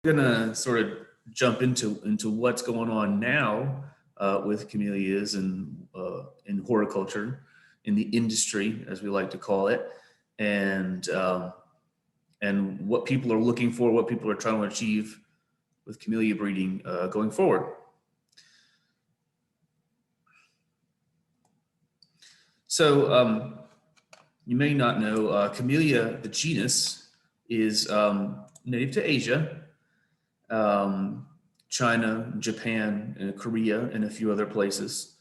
We're gonna sort of jump into what's going on now with camellias and in horticulture, in the industry, as we like to call it, and and what people are looking for, what people are trying to achieve with camellia breeding going forward. So you may not know Camellia, the genus, is native to Asia. China, Japan, and Korea, and a few other places.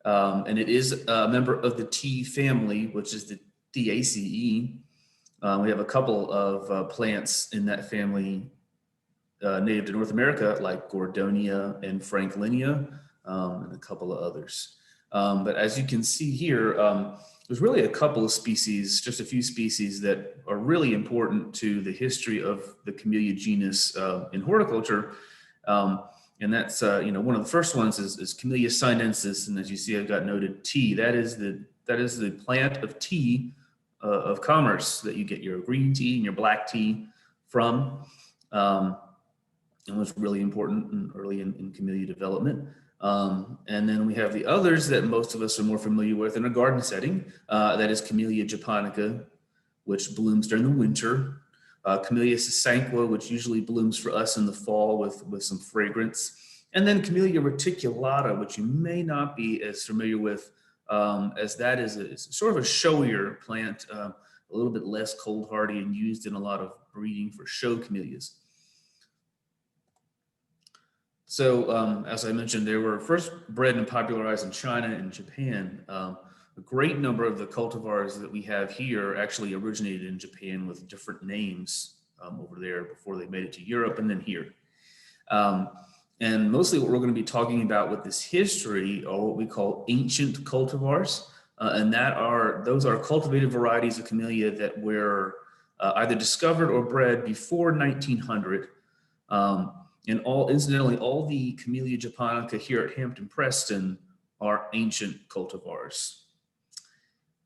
And it is a member of the tea family, which is the Thaceae. We have a couple of plants in that family native to North America, like Gordonia and Franklinia, and a couple of others. But as you can see here, there's really a couple of species, just a few species that are really important to the history of the Camellia genus in horticulture. And that's, one of the first ones is Camellia sinensis. And as you see, I've got noted tea. That is the plant of tea of commerce that you get your green tea and your black tea from. And was really important early in Camellia development. And then we have the others that most of us are more familiar with in a garden setting. That is Camellia Japonica, which blooms during the winter. Camellia Cesanqua, which usually blooms for us in the fall with some fragrance. And then Camellia Reticulata, which you may not be as familiar with, as that is sort of a showier plant, a little bit less cold hardy and used in a lot of breeding for show camellias. So as I mentioned, they were first bred and popularized in China and Japan. A great number of the cultivars that we have here actually originated in Japan with different names over there before they made it to Europe and then here. And mostly what we're going to be talking about with this history are what we call ancient cultivars. And those are cultivated varieties of Camellia that were either discovered or bred before 1900. And incidentally, all the Camellia Japonica here at Hampton Preston are ancient cultivars.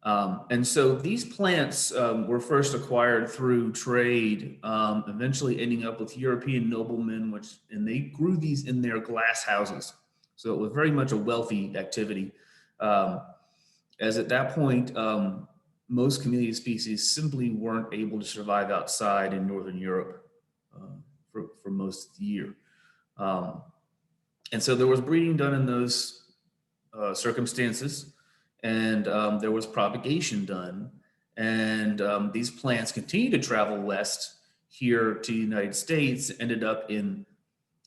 And so these plants were first acquired through trade, eventually ending up with European noblemen, and they grew these in their glass houses. So it was very much a wealthy activity. As at that point, most Camellia species simply weren't able to survive outside in Northern Europe. For most of the year. And so there was breeding done in those circumstances, and there was propagation done. And these plants continued to travel west here to the United States, ended up in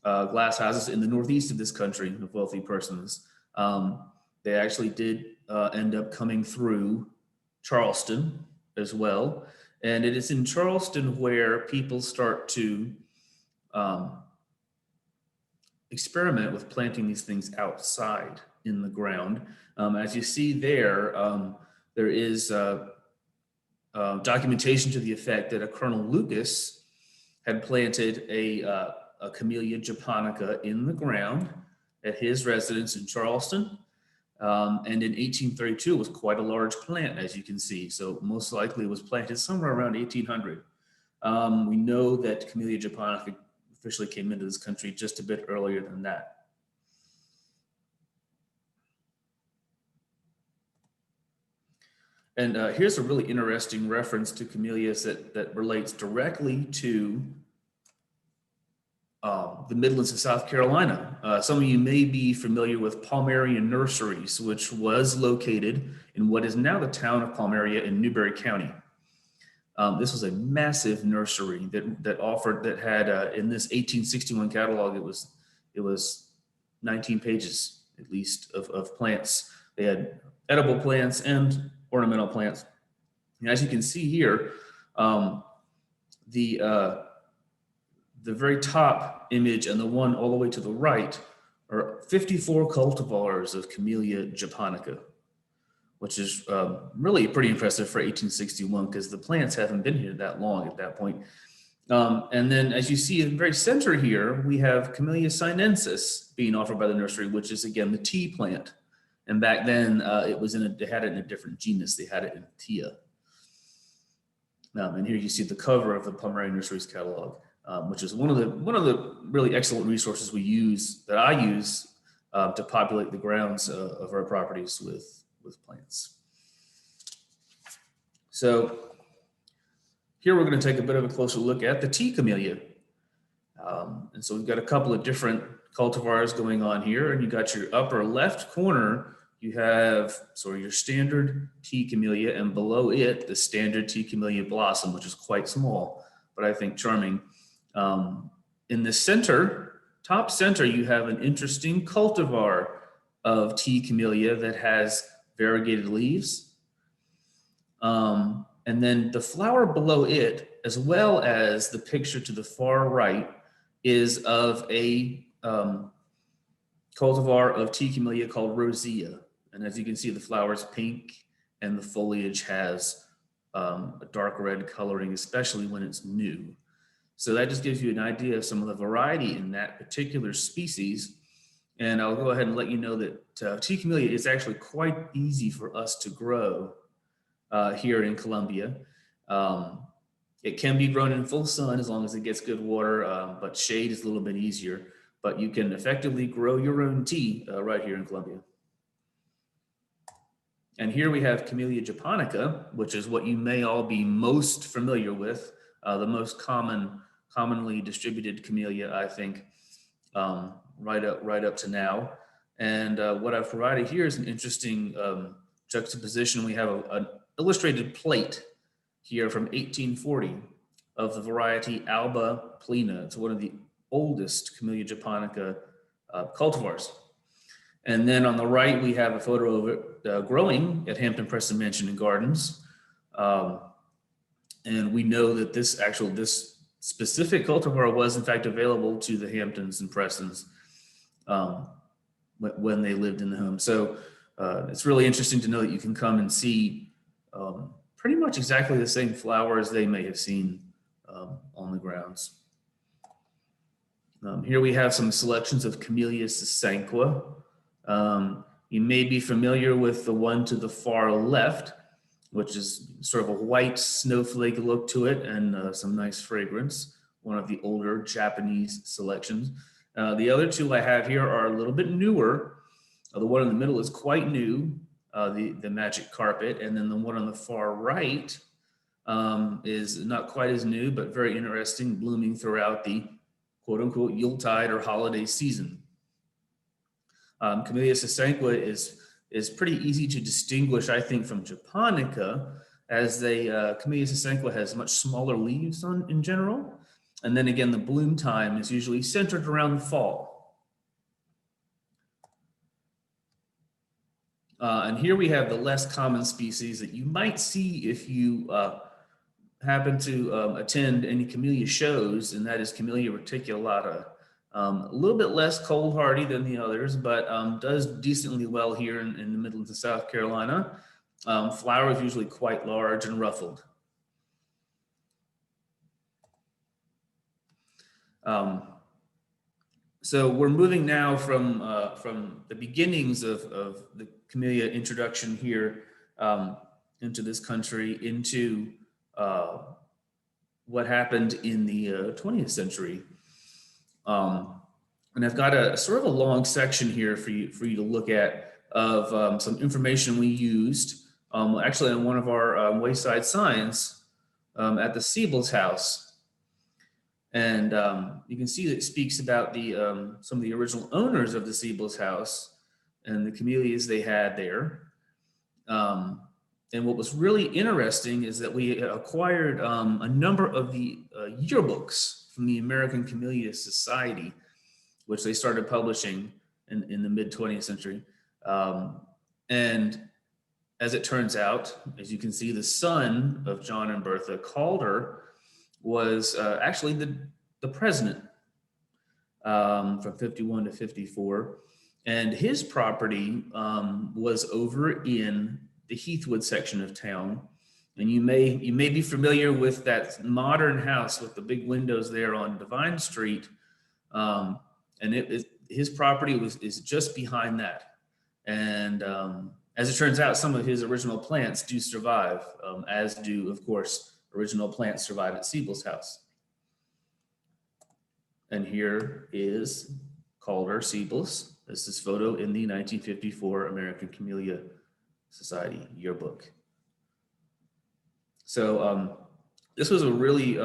glass houses in the northeast of this country of wealthy persons. They actually did end up coming through Charleston as well. And it is in Charleston where people start to experiment with planting these things outside in the ground. As you see there, there is documentation to the effect that a Colonel Lucas had planted a Camellia Japonica in the ground at his residence in Charleston. And in 1832, it was quite a large plant, as you can see. So most likely it was planted somewhere around 1800. We know that Camellia Japonica officially came into this country just a bit earlier than that. And here's a really interesting reference to camellias that relates directly to the Midlands of South Carolina. Some of you may be familiar with Palmeria Nurseries, which was located in what is now the town of Palmeria in Newberry County. This was a massive nursery that had in this 1861 catalog, it was 19 pages at least of plants. They had edible plants and ornamental plants. And as you can see here, the very top image and the one all the way to the right are 54 cultivars of Camellia Japonica, which is really pretty impressive for 1861 because the plants haven't been here that long at that point. And then as you see in the very center here, we have Camellia sinensis being offered by the nursery, which is again the tea plant. And back then they had it in a different genus. They had it in Thea. And here you see the cover of the Palmeria Nurseries catalog. which is one of the really excellent resources that I use to populate the grounds of our properties with plants. So here we're going to take a bit of a closer look at the tea camellia. And so we've got a couple of different cultivars going on here, and you got your upper left corner, you have sort of your standard tea camellia, and below it, the standard tea camellia blossom, which is quite small, but I think charming. In the center, top center, you have an interesting cultivar of tea camellia that has variegated leaves. And then the flower below it, as well as the picture to the far right, is of a cultivar of tea camellia called rosea. And as you can see, the flower is pink and the foliage has a dark red coloring, especially when it's new. So that just gives you an idea of some of the variety in that particular species. And I'll go ahead and let you know that tea camellia is actually quite easy for us to grow here in Colombia. It can be grown in full sun as long as it gets good water, but shade is a little bit easier. But you can effectively grow your own tea right here in Colombia. And here we have Camellia Japonica, which is what you may all be most familiar with, the most commonly distributed camellia, I think, right up to now. And what I've provided here is an interesting juxtaposition. We have an illustrated plate here from 1840 of the variety Alba plena. It's one of the oldest Camellia Japonica cultivars. And then on the right, we have a photo of it growing at Hampton Preston Mansion and Gardens. And we know that this specific cultivar was in fact available to the Hamptons and Prestons when they lived in the home. So it's really interesting to know that you can come and see pretty much exactly the same flowers they may have seen on the grounds. Here we have some selections of Camellia Cesanqua. You may be familiar with the one to the far left, which is sort of a white snowflake look to it and some nice fragrance, one of the older Japanese selections. The other two I have here are a little bit newer. The one in the middle is quite new, the Magic Carpet, and then the one on the far right is not quite as new, but very interesting, blooming throughout the quote-unquote Yuletide or holiday season. Camellia Cesanqua is pretty easy to distinguish, I think, from Japonica, as Camellia Cesanqua has much smaller leaves in general. And then again, the bloom time is usually centered around the fall. And here we have the less common species that you might see if you happen to attend any camellia shows, and that is Camellia Reticulata. A little bit less cold hardy than the others, but does decently well here in the Midlands of South Carolina. Flowers usually quite large and ruffled. So we're moving now from the beginnings of the camellia introduction here into this country into what happened in the 20th century. And I've got a sort of a long section here for you to look at of some information we used actually on one of our wayside signs at the Siebel's house. And you can see that it speaks about some of the original owners of the Siebel's house and the camellias they had there. And what was really interesting is that we acquired a number of the yearbooks from the American Camellia Society, which they started publishing in the mid-20th century. And as it turns out, as you can see, the son of John and Bertha Calder was actually the president from 51 to 54. And his property was over in the Heathwood section of town. And you may be familiar with that modern house with the big windows there on Divine Street. And his property is just behind that. And as it turns out, some of his original plants do survive, as do, of course, original plants survive at Siebel's house. And here is Calder Seedless. This is photo in the 1954 American Camellia Society yearbook. So this was a really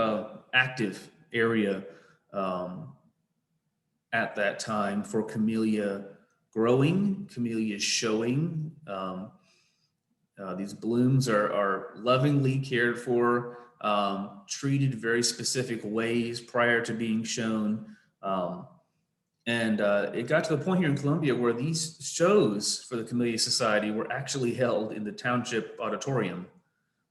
active area at that time for camellia growing, camellia showing. These blooms are lovingly cared for, treated very specific ways prior to being shown. And it got to the point here in Columbia where these shows for the Camellia Society were actually held in the township auditorium.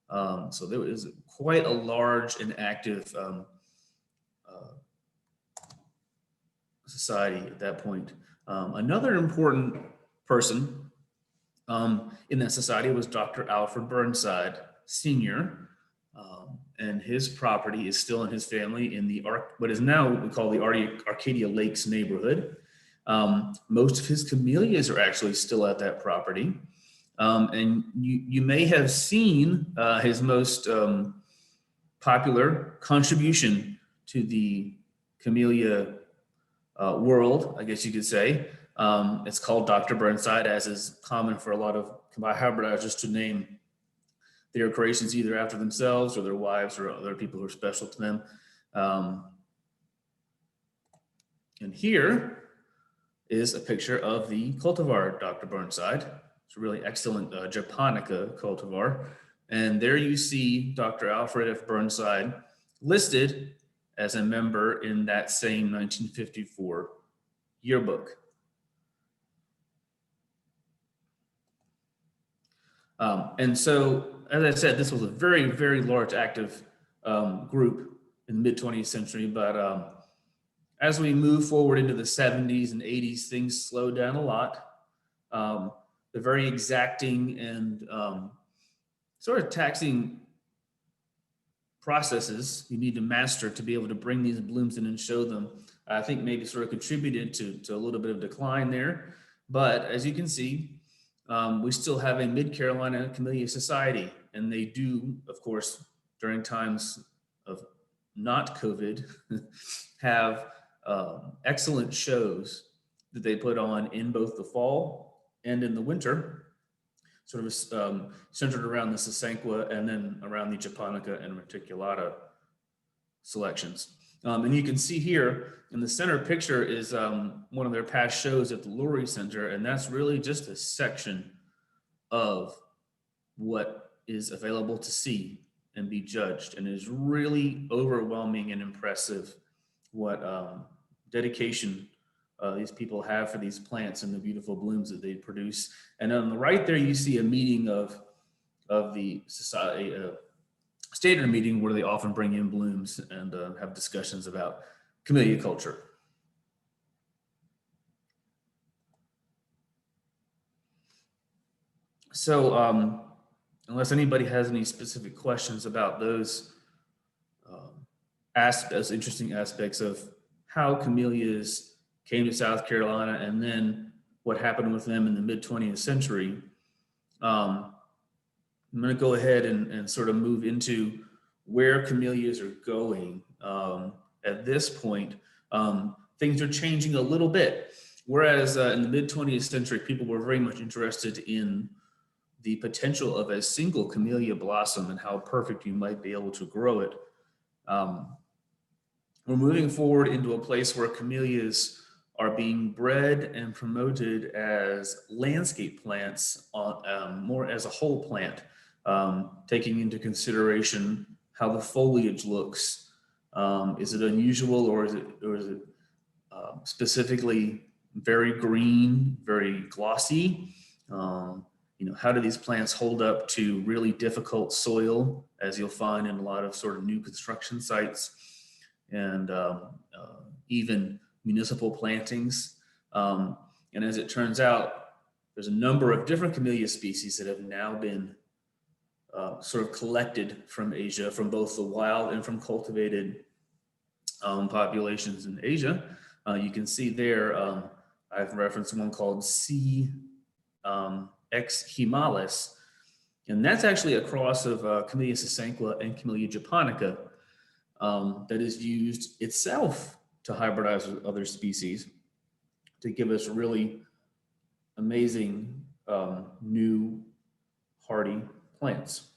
So there was quite a large and active society at that point. Another important person in that society was Dr. Alfred Burnside, Sr., and his property is still in his family in the what is now what we call the Arcadia Lakes neighborhood. Most of his camellias are actually still at that property. And you may have seen his most popular contribution to the camellia world, I guess you could say. It's called Dr. Burnside, as is common for a lot of hybridizers to name their creations either after themselves or their wives or other people who are special to them. And here is a picture of the cultivar Dr. Burnside. It's a really excellent Japonica cultivar. And there you see Dr. Alfred F. Burnside listed as a member in that same 1954 yearbook. And so, as I said, this was a very, very large active group in the mid-20th century. But as we move forward into the 70s and 80s, things slowed down a lot. The very exacting and sort of taxing processes you need to master to be able to bring these blooms in and show them, I think maybe sort of contributed to a little bit of decline there. But as you can see, we still have a MidCarolina Camellia Society, and they do, of course, during times of not COVID, have excellent shows that they put on in both the fall and in the winter, sort of centered around the Cesanqua and then around the Japonica and Reticulata selections. And you can see here in the center picture is one of their past shows at the Lurie Center, and that's really just a section of what is available to see and be judged. And it is really overwhelming and impressive what dedication these people have for these plants and the beautiful blooms that they produce. And on the right there, you see a meeting of the society, standard meeting where they often bring in blooms and have discussions about camellia culture. So unless anybody has any specific questions about those interesting aspects of how camellias came to South Carolina and then what happened with them in the mid-20th century, I'm going to go ahead and sort of move into where camellias are going. At this point, things are changing a little bit. Whereas in the mid-20th century, people were very much interested in the potential of a single camellia blossom and how perfect you might be able to grow it. We're moving forward into a place where camellias are being bred and promoted as landscape plants, more as a whole plant, taking into consideration how the foliage looks. Is it unusual, or is it specifically very green, very glossy? How do these plants hold up to really difficult soil, as you'll find in a lot of sort of new construction sites and even municipal plantings? And as it turns out, there's a number of different camellia species that have now been sort of collected from Asia, from both the wild and from cultivated populations in Asia. You can see there, I've referenced one called C. X. Himalis, and that's actually a cross of Camellia Cesanqua and Camellia Japonica that is used itself to hybridize with other species to give us really amazing new hardy plants.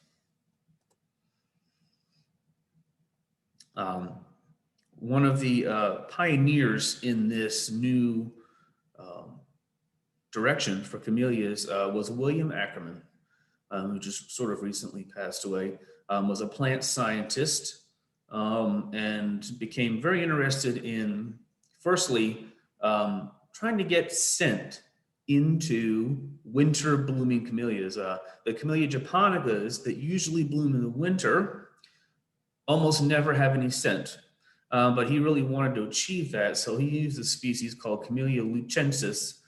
One of the pioneers in this new direction for camellias was William Ackerman, who just sort of recently passed away, was a plant scientist and became very interested in, firstly, trying to get scent into winter blooming camellias. The Camellia Japonicas that usually bloom in the winter almost never have any scent, but he really wanted to achieve that, so he used a species called Camellia luchensis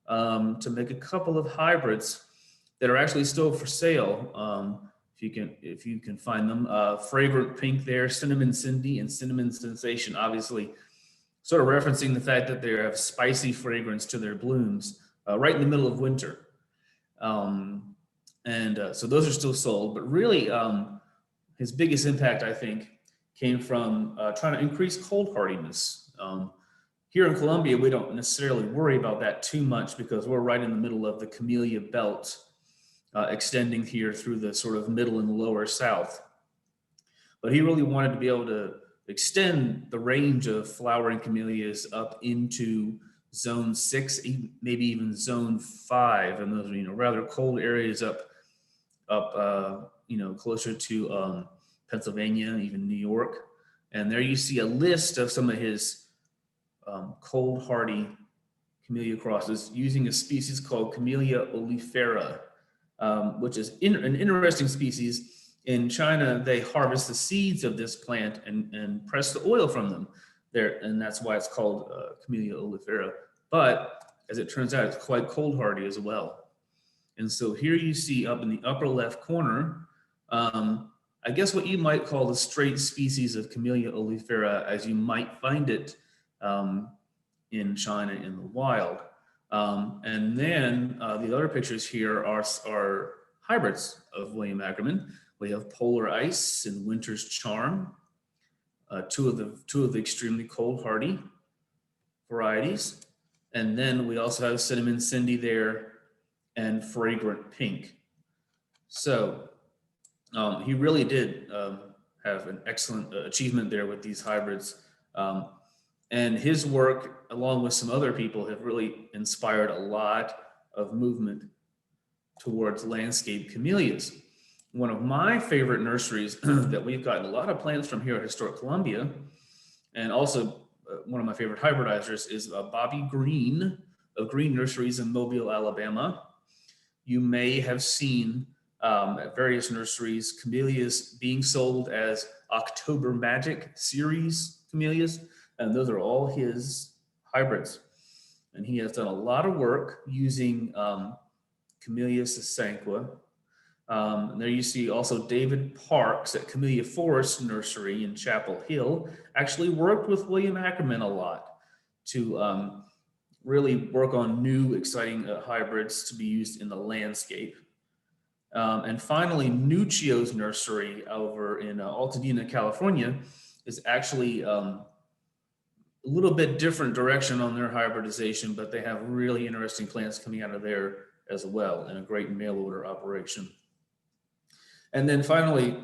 to make a couple of hybrids that are actually still for sale. If you can find them, fragrant pink there, cinnamon Cindy and cinnamon sensation, obviously sort of referencing the fact that they have spicy fragrance to their blooms right in the middle of winter. So those are still sold, but really his biggest impact, I think, came from trying to increase cold hardiness. Here in Colombia, we don't necessarily worry about that too much because we're right in the middle of the Camellia belt, extending here through the sort of middle and lower south. But he really wanted to be able to extend the range of flowering camellias up into zone 6, maybe even zone 5, and those are rather cold areas up closer to Pennsylvania, even New York. And there you see a list of some of his cold hardy camellia crosses using a species called Camellia oleifera, which is an interesting species. In China, they harvest the seeds of this plant and press the oil from them there, and that's why it's called Camellia oleifera. But as it turns out, it's quite cold hardy as well. And so here you see up in the upper left corner, I guess what you might call the straight species of Camellia oleifera as you might find it in China in the wild. And then the other pictures here are hybrids of William Ackerman. We have Polar Ice and Winter's Charm, two of the extremely cold hardy varieties. And then we also have Cinnamon Cindy there and Fragrant Pink. So he really did have an excellent achievement there with these hybrids. And his work, along with some other people, have really inspired a lot of movement towards landscape camellias. One of my favorite nurseries that we've gotten a lot of plants from here at Historic Columbia, and also one of my favorite hybridizers is Bobby Green of Green Nurseries in Mobile, Alabama. You may have seen at various nurseries camellias being sold as October Magic series camellias, and those are all his hybrids. And he has done a lot of work using Camellia Cesanqua. And there you see also David Parks at Camellia Forest Nursery in Chapel Hill actually worked with William Ackerman a lot to really work on new exciting hybrids to be used in the landscape. And finally, Nuccio's nursery over in Altadena, California is actually a little bit different direction on their hybridization, but they have really interesting plants coming out of there as well, and a great mail order operation. And then finally,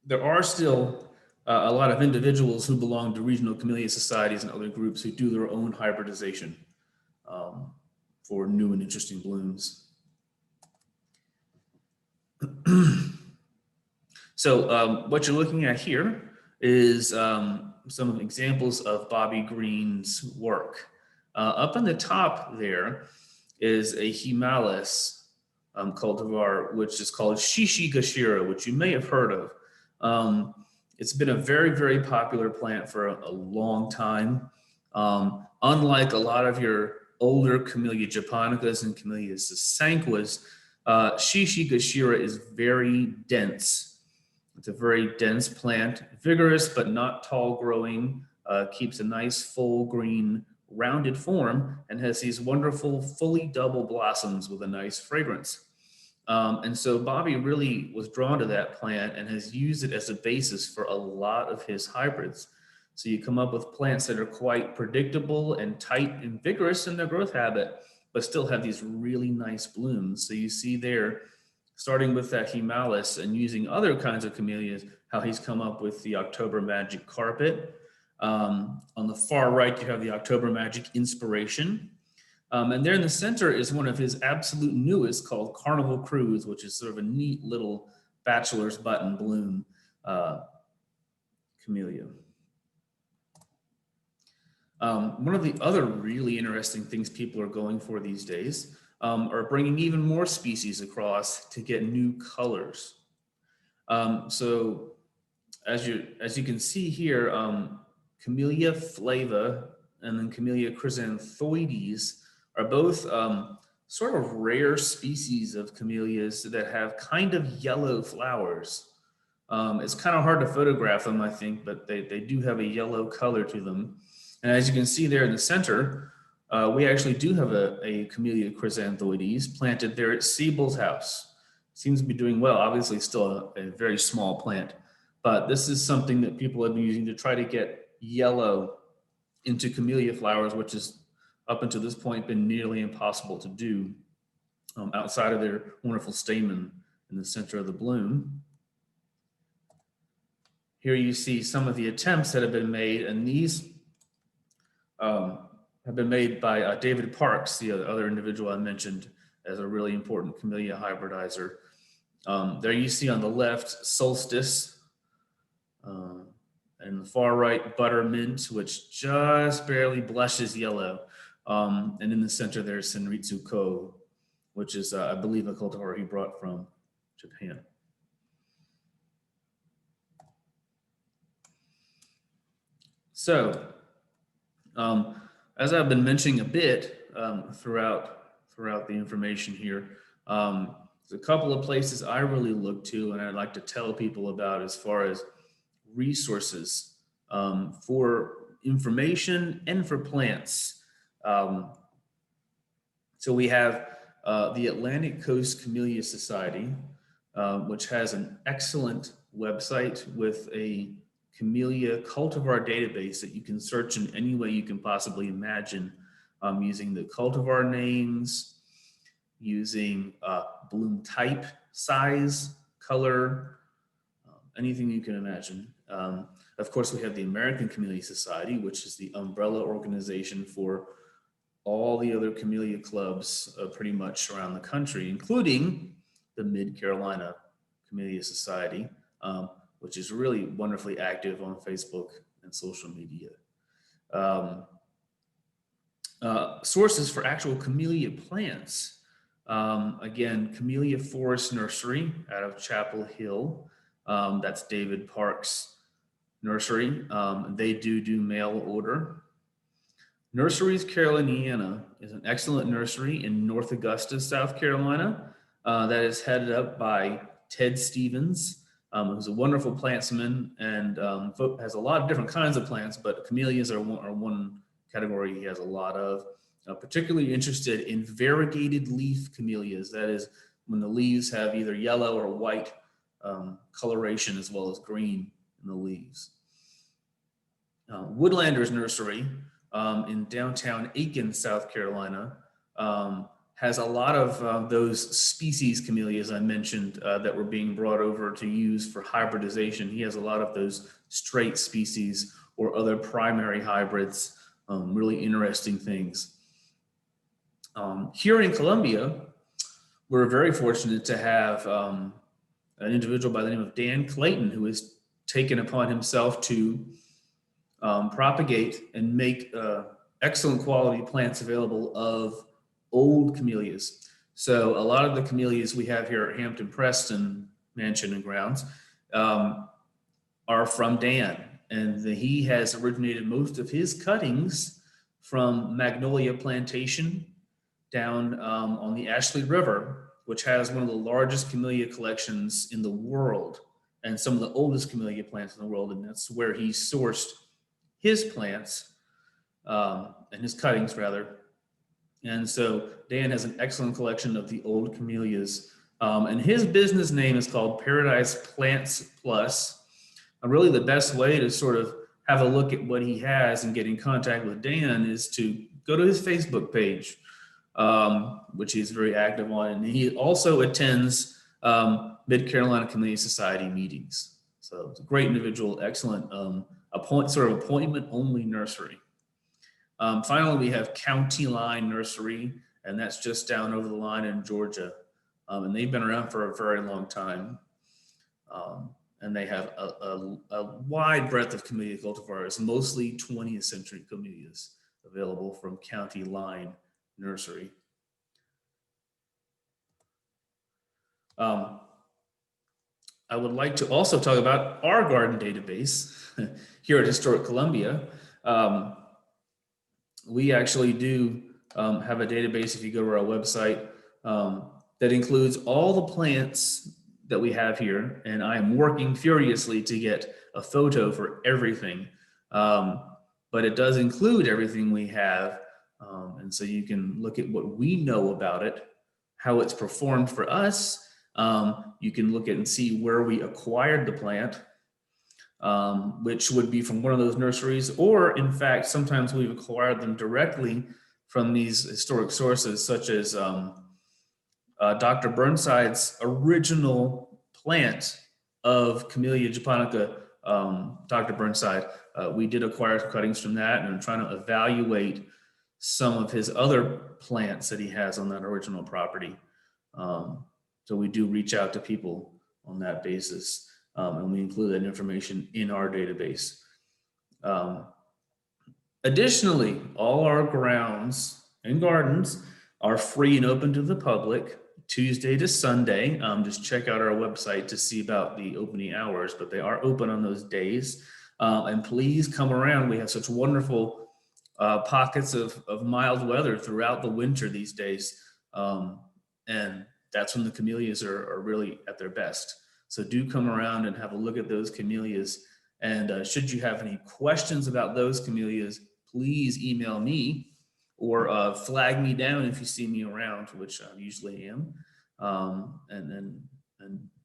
there are still a lot of individuals who belong to regional camellia societies and other groups who do their own hybridization for new and interesting blooms. So what you're looking at here is some examples of Bobby Green's work. Up on the top there is a Himalayas cultivar, which is called Shishi Gashira, which you may have heard of. It's been a very, very popular plant for a long time. Unlike a lot of your older Camellia Japonicas and Camellia Cesanquas, Shishi Gashira is very dense. It's a very dense plant, vigorous but not tall growing, keeps a nice full green rounded form, and has these wonderful fully double blossoms with a nice fragrance. And so Bobby really was drawn to that plant and has used it as a basis for a lot of his hybrids. So you come up with plants that are quite predictable and tight and vigorous in their growth habit, but still have these really nice blooms. So you see there, starting with that Himalis and using other kinds of camellias, how he's come up with the October Magic Carpet. On the far right, you have the October Magic Inspiration. And there in the center is one of his absolute newest called Carnival Cruise, which is sort of a neat little bachelor's button bloom camellia. One of the other really interesting things people are going for these days are bringing even more species across to get new colors. So as you can see here, Camellia flava and then Camellia Chrysanthoides are both sort of rare species of camellias that have kind of yellow flowers. It's kind of hard to photograph them, I think, but they do have a yellow color to them. And as you can see there in the center, we actually do have a Camellia Chrysanthoides planted there at Siebel's house. Seems to be doing well. Obviously still a very small plant, but this is something that people have been using to try to get yellow into camellia flowers, which is up until this point been nearly impossible to do outside of their wonderful stamen in the center of the bloom. Here you see some of the attempts that have been made, and these have been made by David Parks, the other individual I mentioned as a really important camellia hybridizer. There you see on the left, Solstice, and the far right, Buttermint, which just barely blushes yellow. And in the center there's Senritsu Ko, which is, I believe, a cultivar he brought from Japan. So, as I've been mentioning a bit throughout the information here, there's a couple of places I really look to and I'd like to tell people about as far as resources for information and for plants. So we have the Atlantic Coast Camellia Society, which has an excellent website with a camellia cultivar database that you can search in any way you can possibly imagine, using the cultivar names, using bloom type, size, color, anything you can imagine. Of course, we have the American Camellia Society, which is the umbrella organization for all the other camellia clubs pretty much around the country, including the MidCarolina Camellia Society, which is really wonderfully active on Facebook and social media. Sources for actual camellia plants. Again, Camellia Forest Nursery out of Chapel Hill. That's David Parks' nursery. They do mail order. Nurseries Caroliniana is an excellent nursery in North Augusta, South Carolina, that is headed up by Ted Stevens, who's a wonderful plantsman and has a lot of different kinds of plants, but camellias are one category he has a lot of. Particularly interested in variegated leaf camellias, that is when the leaves have either yellow or white coloration as well as green in the leaves. Woodlander's Nursery in downtown Aiken, South Carolina, has a lot of those species camellias I mentioned that were being brought over to use for hybridization. He has a lot of those straight species or other primary hybrids, really interesting things. Here in Columbia, we're very fortunate to have an individual by the name of Dan Clayton, who has taken upon himself to propagate and make excellent quality plants available of old camellias. So a lot of the camellias we have here at Hampton Preston Mansion and Grounds are from Dan, and he has originated most of his cuttings from Magnolia Plantation down on the Ashley River, which has one of the largest camellia collections in the world and some of the oldest camellia plants in the world, and that's where he sourced his plants and his cuttings rather. And so Dan has an excellent collection of the old camellias, and his business name is called Paradise Plants Plus. Really the best way to sort of have a look at what he has and get in contact with Dan is to go to his Facebook page, which he's very active on. And he also attends Mid-Carolina Camellia Society meetings. So it's a great individual, excellent appointment-only nursery. Finally, we have County Line Nursery, and that's just down over the line in Georgia. And they've been around for a very long time. And they have a wide breadth of camellia cultivars, mostly 20th century camellias available from County Line Nursery. I would like to also talk about our garden database here at Historic Columbia. We actually do have a database, if you go to our website, that includes all the plants that we have here, and I am working furiously to get a photo for everything, but it does include everything we have, and so you can look at what we know about it, how it's performed for us. You can look at and see where we acquired the plant, which would be from one of those nurseries, or in fact, sometimes we've acquired them directly from these historic sources, such as Dr. Burnside's original plant of Camellia Japonica, Dr. Burnside. We did acquire cuttings from that, and I'm trying to evaluate some of his other plants that he has on that original property. So we do reach out to people on that basis, and we include that information in our database. Additionally, all our grounds and gardens are free and open to the public Tuesday to Sunday. Just check out our website to see about the opening hours, but they are open on those days. And please come around. We have such wonderful pockets of mild weather throughout the winter these days. And that's when the camellias are really at their best. So do come around and have a look at those camellias. And should you have any questions about those camellias, please email me or flag me down if you see me around, which I usually am, and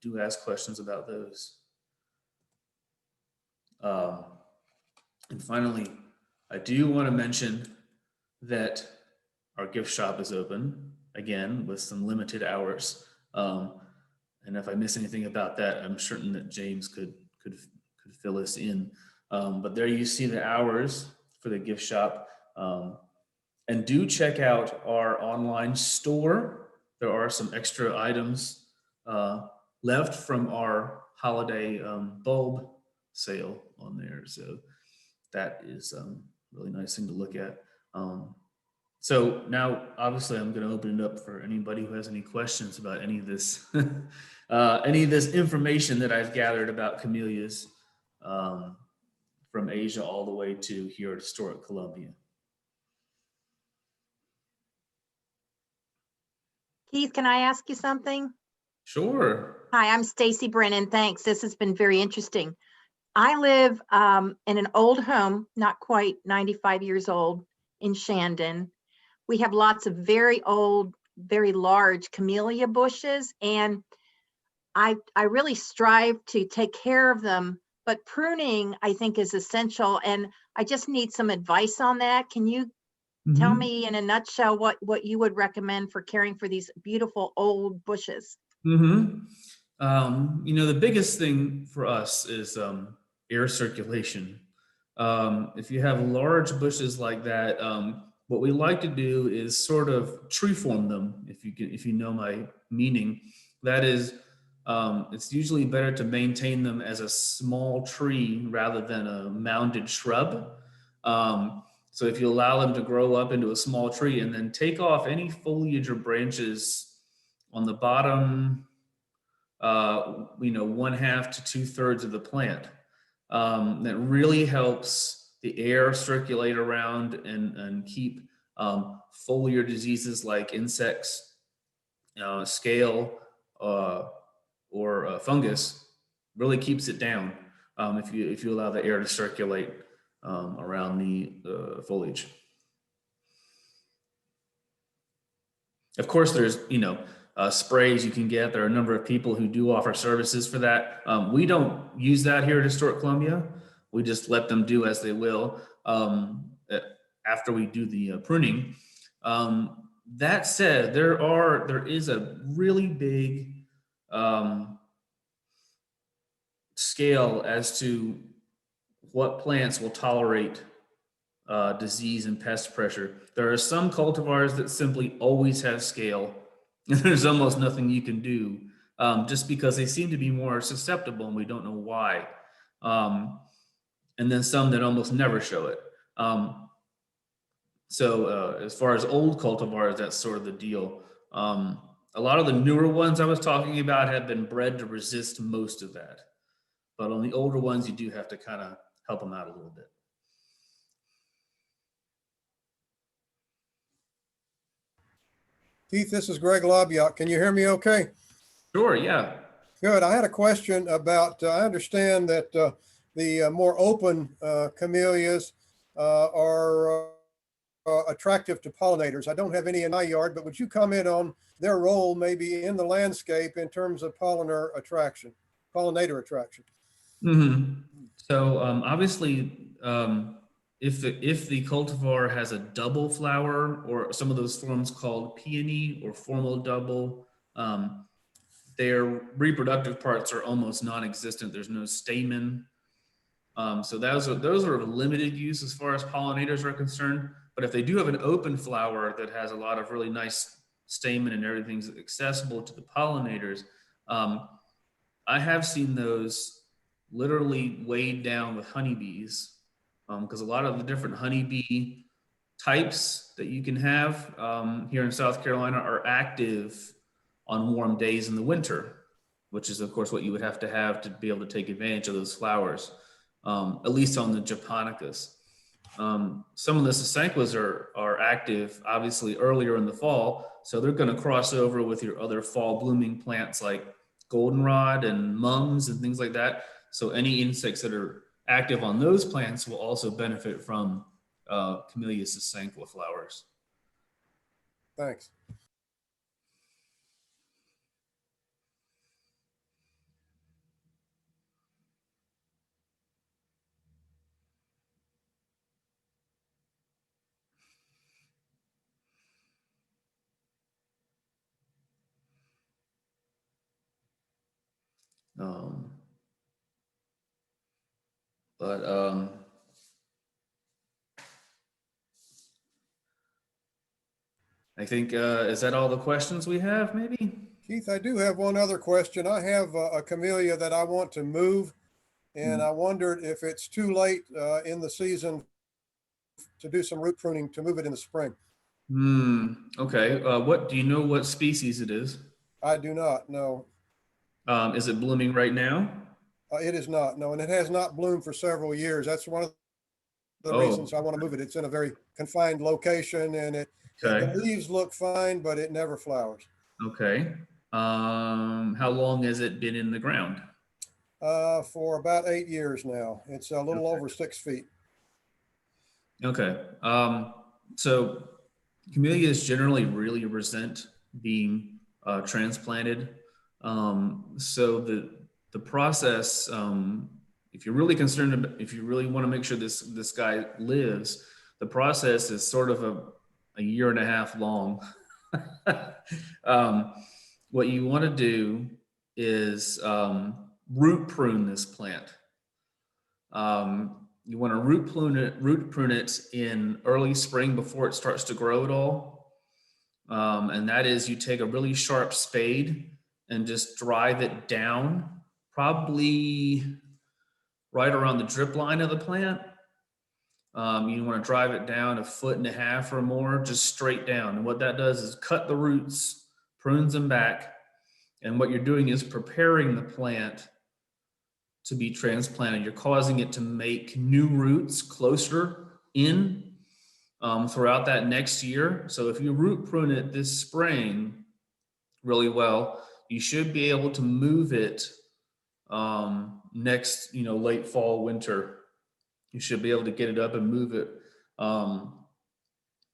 do ask questions about those. And finally, I do want to mention that our gift shop is open, again, with some limited hours. And if I miss anything about that, I'm certain that James could fill us in. But there you see the hours for the gift shop. And do check out our online store. There are some extra items left from our holiday bulb sale on there. So that is a really nice thing to look at. So now, obviously, I'm going to open it up for anybody who has any questions about any of this, information that I've gathered about camellias from Asia all the way to here at Historic Columbia. Keith, can I ask you something? Sure. Hi, I'm Stacy Brennan. Thanks. This has been very interesting. I live in an old home, not quite 95 years old, in Shandon. We have lots of very old, very large camellia bushes, and I really strive to take care of them, but pruning, I think, is essential, and I just need some advice on that. Can you tell me in a nutshell what you would recommend for caring for these beautiful old bushes? You know, the biggest thing for us is air circulation. If you have large bushes like that, what we like to do is sort of tree form them, if you know my meaning. That is, it's usually better to maintain them as a small tree rather than a mounded shrub. So if you allow them to grow up into a small tree and then take off any foliage or branches on the bottom, 1/2 to 2/3 of the plant, that really helps the air circulate around and keep foliar diseases like insects, scale, or fungus, really keeps it down if you allow the air to circulate around the foliage. Of course, there's sprays you can get. There are a number of people who do offer services for that. We don't use that here at Historic Columbia. We just let them do as they will after we do the pruning. That said, there is a really big scale as to what plants will tolerate disease and pest pressure. There are some cultivars that simply always have scale, and there's almost nothing you can do, just because they seem to be more susceptible, and we don't know why. And then some that almost never show it. So as far as old cultivars, that's sort of the deal. A lot of the newer ones I was talking about have been bred to resist most of that. But on the older ones, you do have to kind of help them out a little bit. Keith, this is Greg Lobiak. Can you hear me okay? Sure, yeah. Good. I had a question about, I understand that the more open camellias are attractive to pollinators. I don't have any in my yard, but would you comment on their role maybe in the landscape in terms of pollinator attraction? Mm-hmm. So obviously, if the cultivar has a double flower, or some of those forms called peony or formal double, their reproductive parts are almost non-existent. There's no stamen. So those are of limited use as far as pollinators are concerned. But if they do have an open flower that has a lot of really nice stamen and everything's accessible to the pollinators, I have seen those literally weighed down with honeybees, because a lot of the different honeybee types that you can have here in South Carolina are active on warm days in the winter, which is of course what you would have to be able to take advantage of those flowers, at least on the Japonicas. Some of the Cesanquas are active obviously earlier in the fall, so they're going to cross over with your other fall blooming plants like goldenrod and mums and things like that. So any insects that are active on those plants will also benefit from Camellia Cesanqua flowers. Thanks. But I think, is that all the questions we have, maybe? Keith, I do have one other question. I have a camellia that I want to move, and I wondered if it's too late in the season to do some root pruning to move it in the spring. Okay. Do you know what species it is? I do not know. Is it blooming right now? It is not, no, and it has not bloomed for several years. That's one of the reasons I want to move it. It's in a very confined location, and Okay. the leaves look fine, but it never flowers. Okay. How long has it been in the ground? For about 8 years now. It's a little over 6 feet. Okay. So camellias generally really resent being transplanted. So the process, if you're really concerned, if you really want to make sure this guy lives, the process is sort of a year and a half long. What you want to do is root prune this plant. You want to root prune it in early spring before it starts to grow at all. And that is, you take a really sharp spade and just drive it down, probably right around the drip line of the plant. You want to drive it down 1.5 feet or more, just straight down. And what that does is cut the roots, prunes them back. And what you're doing is preparing the plant to be transplanted. You're causing it to make new roots closer in throughout that next year. So if you root prune it this spring really well, you should be able to move it next, late fall, winter. You should be able to get it up and move it,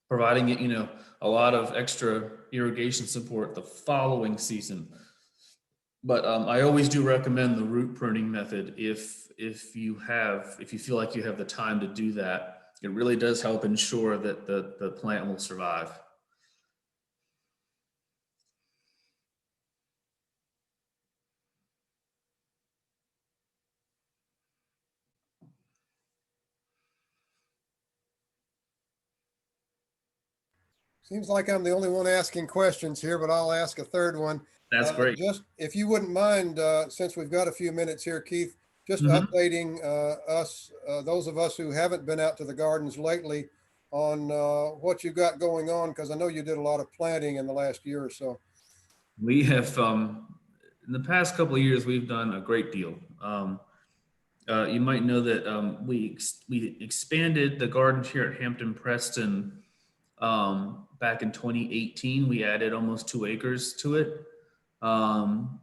providing it, a lot of extra irrigation support the following season. But I always do recommend the root pruning method if you feel like you have the time to do that. It really does help ensure that the plant will survive. Seems like I'm the only one asking questions here, but I'll ask a third one. That's great. Just if you wouldn't mind, since we've got a few minutes here, Keith, just Mhm. updating us, those of us who haven't been out to the gardens lately on what you've got going on, because I know you did a lot of planting in the last year or so. We have, in the past couple of years, we've done a great deal. You might know that we expanded the gardens here at Hampton Preston back in 2018. We added almost 2 acres to it. And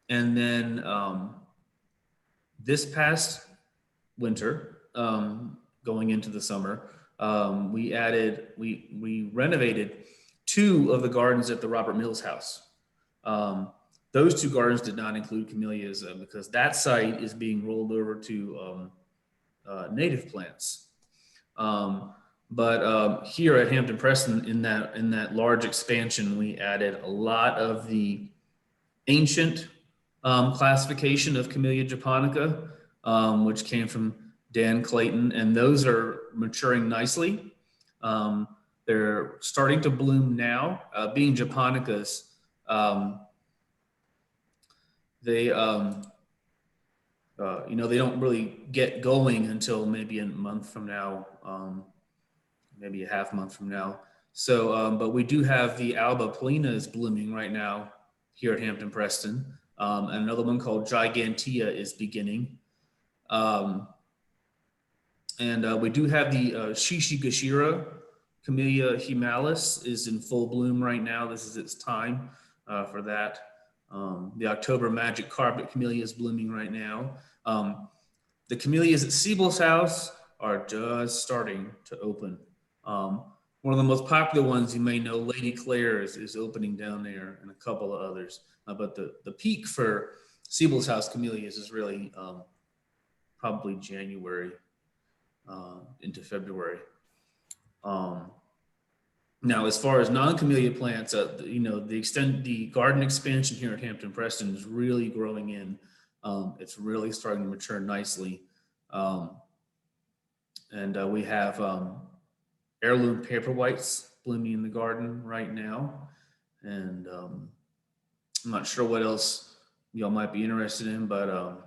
then this past winter, going into the summer, we renovated 2 of the gardens at the Robert Mills house. Those 2 gardens did not include camellias because that site is being rolled over to native plants. But here at Hampton Preston, in that large expansion, we added a lot of the ancient classification of Camellia Japonica, which came from Dan Clayton, and those are maturing nicely. They're starting to bloom now. Being Japonicas, they they don't really get going until maybe a month from now, maybe a half month from now. So, but we do have the Alba Pollinas blooming right now here at Hampton Preston. And another one called Gigantea is beginning. And we do have the Shishi Gashira, Camellia Himalis is in full bloom right now. This is its time for that. The October Magic Carpet Camellia is blooming right now. The camellias at Siebel's house are just starting to open. One of the most popular ones you may know, Lady Claire's, is opening down there, and a couple of others. But the peak for Siebel's house camellias is really probably January into February. Now, as far as non-camellia plants, the garden expansion here at Hampton Preston is really growing in. It's really starting to mature nicely. And we have heirloom paper whites blooming in the garden right now. And I'm not sure what else y'all might be interested in, but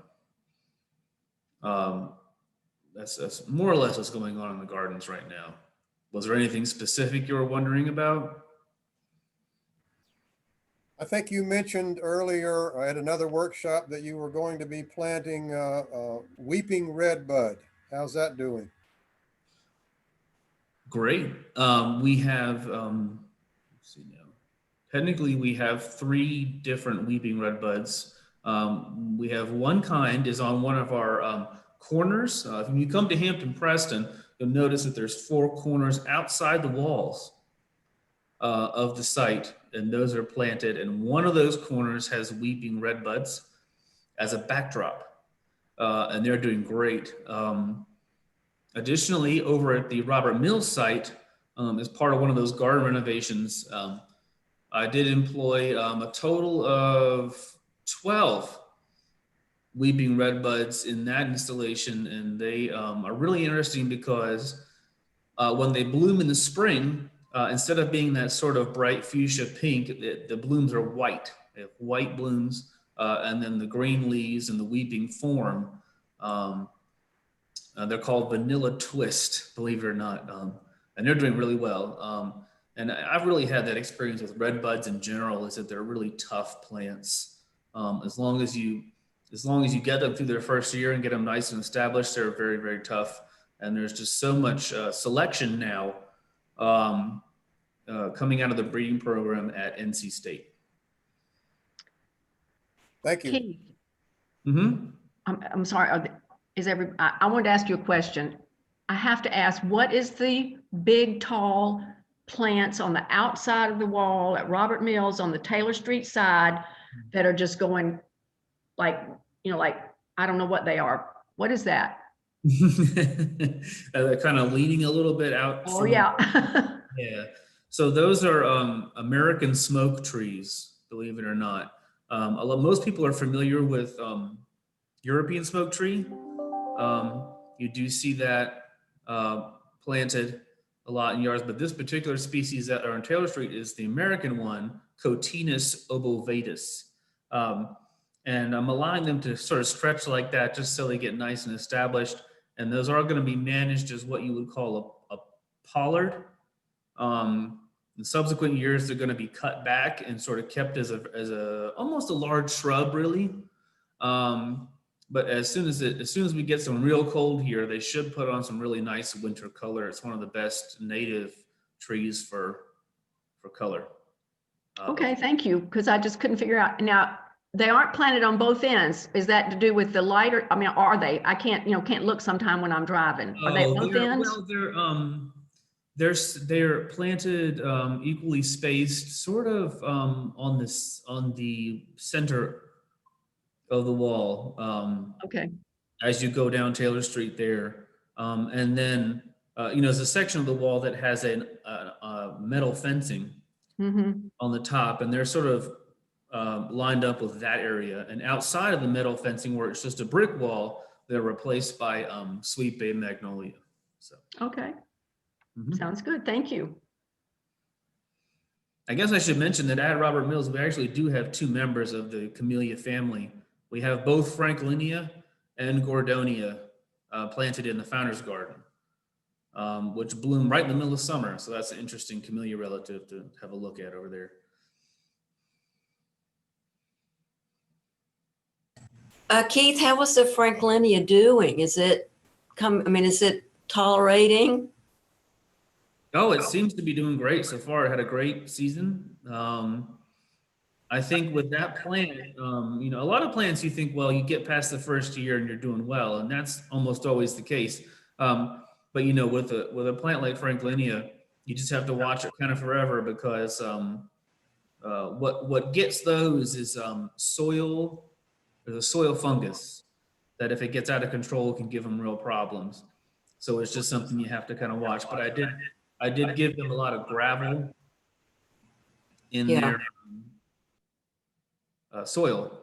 that's more or less what's going on in the gardens right now. Was there anything specific you were wondering about? I think you mentioned earlier at another workshop that you were going to be planting weeping redbud. How's that doing? Great. We have, let's see now. Technically, we have 3 different weeping redbuds. We have one kind is on one of our corners. If you come to Hampton Preston, you'll notice that there's 4 corners outside the walls of the site, and those are planted. And one of those corners has weeping redbuds as a backdrop, and they're doing great. Additionally, over at the Robert Mills site, as part of one of those garden renovations, I did employ a total of 12 weeping redbuds in that installation, and they are really interesting because when they bloom in the spring, instead of being that sort of bright fuchsia pink, the blooms are white. They have white blooms, and then the green leaves and the weeping form. They're called Vanilla Twist, believe it or not, and they're doing really well. And I've really had that experience with redbuds in general, is that they're really tough plants. As long as you get them through their first year and get them nice and established, they're very, very tough. And there's just so much selection now coming out of the breeding program at NC State. Thank you. Keith, Mm-hmm. I'm sorry. I wanted to ask you a question. I have to ask, what is the big, tall plants on the outside of the wall at Robert Mills on the Taylor Street side that are just going like, like, I don't know what they are. What is that? Kind of leaning a little bit out. Oh, yeah. Yeah. So those are American smoke trees, believe it or not. Most people are familiar with European smoke tree. You do see that planted a lot in yards, but this particular species that are on Taylor Street is the American one, Cotinus obivetus. And I'm allowing them to sort of stretch like that just so they get nice and established. And those are going to be managed as what you would call a pollard. In subsequent years, they're going to be cut back and sort of kept as a almost a large shrub, really. But as soon as we get some real cold here, they should put on some really nice winter color. It's one of the best native trees for color. Okay, thank you, because I just couldn't figure out. Now, they aren't planted on both ends. Is that to do with the lighter? I mean, are they? I can't look sometime when I'm driving. Are they both ends? Well, they're planted equally spaced, sort of on the center of the wall. Okay. As you go down Taylor Street there, and then there's a section of the wall that has a metal fencing on the top, and they're sort of lined up with that area. And outside of the metal fencing, where it's just a brick wall, they're replaced by sweet bay magnolia. So Okay. Sounds good. Thank you. I guess I should mention that at Robert Mills, we actually do have two members of the Camellia family. We have both Franklinia and Gordonia planted in the Founder's Garden, which bloom right in the middle of summer. So that's an interesting Camellia relative to have a look at over there. Keith, how was the Franklinia doing? Is it tolerating? Oh, it seems to be doing great so far. It had a great season. I think with that plant, a lot of plants you think, well, you get past the first year and you're doing well, and that's almost always the case. But with a plant like Franklinia, you just have to watch it kind of forever, because what gets those is soil. There's a soil fungus that, if it gets out of control, can give them real problems. So it's just something you have to kind of watch. But I did give them a lot of gravel in their soil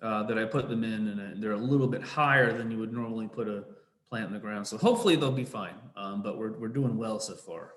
that I put them in, and they're a little bit higher than you would normally put a plant in the ground. So hopefully they'll be fine. But we're doing well so far.